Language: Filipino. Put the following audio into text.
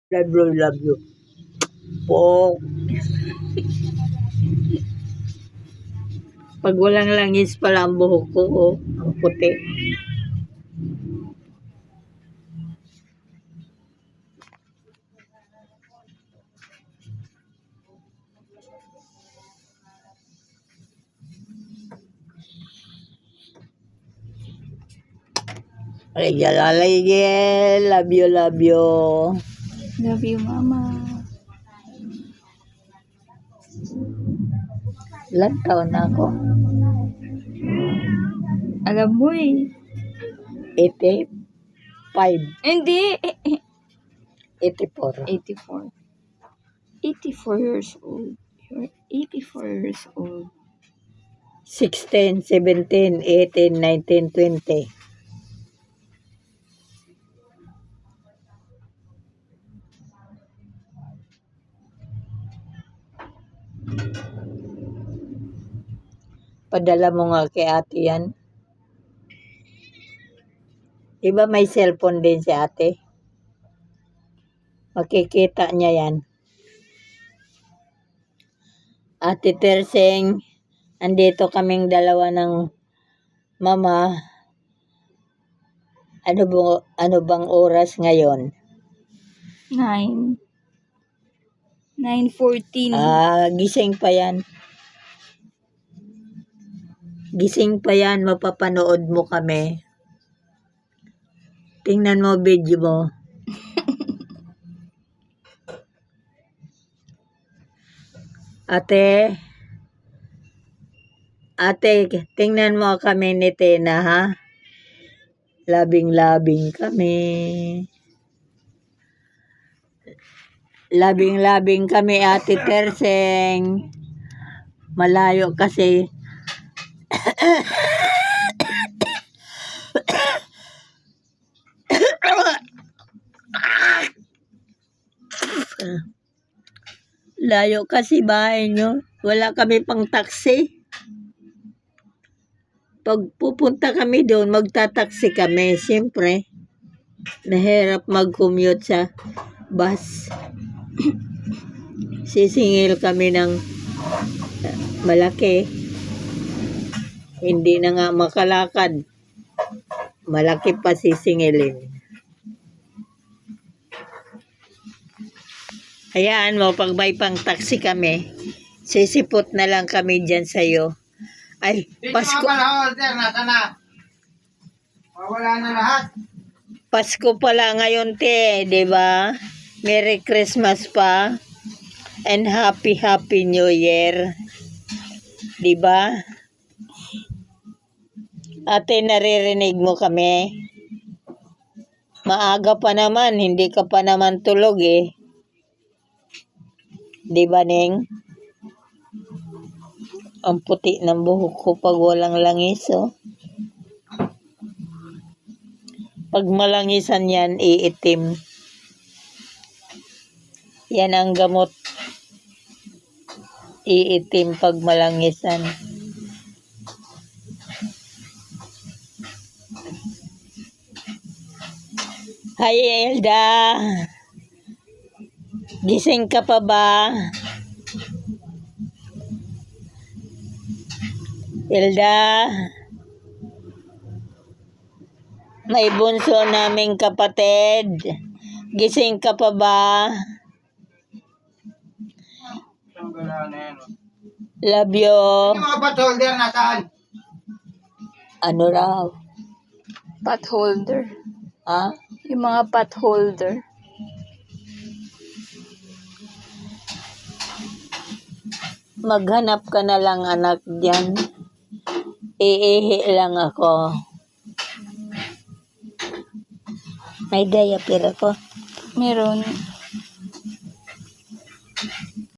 Love you. Po. Pag walang langis pala ang buhok ko, oh, ang puti. Ay, galalay, love you, love you. Love you, Mama. Ilang taon na ako? Alam mo eh. 85. Hindi. 84. 84. 84 years old. You're 84 years old. 16, 17, 18, 19, 20. Padala mo nga kay ate yan. Diba may cellphone din si ate? Makikita niya yan. Ate Terseng, andito kaming dalawa ng mama. Ano bang oras ngayon? 9. 9:14. Gising pa yan. Gising pa yan, mapapanood mo kami. Tingnan mo video mo. Ate, tingnan mo kami ni Tena, ha? Labing-labing kami. Labing-labing kami, Ate Terseng. Malayo kasi. Layo kasi bahay nyo. Wala kami pang taxi. Pag pupunta kami doon, magta-taxi kami. Siyempre, nahirap mag-commute sa bus. Sisingil kami ng malaki. Hindi na nga makalakad. Malaki pa sisingilin. Hayaan mo, pag may pang taxi kami, sisipot na lang kami dyan sa'yo. Ay, Pasko. Wala na lahat. Pasko pala ngayon, te, di ba? Merry Christmas pa. And Happy New Year. Di ba? Ate, naririnig mo kami? Maaga pa naman, hindi ka pa naman tulog eh. Di ba, Ning? Ang puti ng buhok ko pag walang langis, oh. Pag malangisan yan, iitim. Yan ang gamot. Iitim pag malangisan. Hi, Elda. Gising ka pa ba? Elda. May bunso naming kapatid. Gising ka pa ba? Love you. Yung mga potholder nasaan? Ano raw? Pot holder. Ha? Yung mga pot holder. Maghanap ka na lang, anak, dyan. Iihi lang ako. May diaper ako. Meron.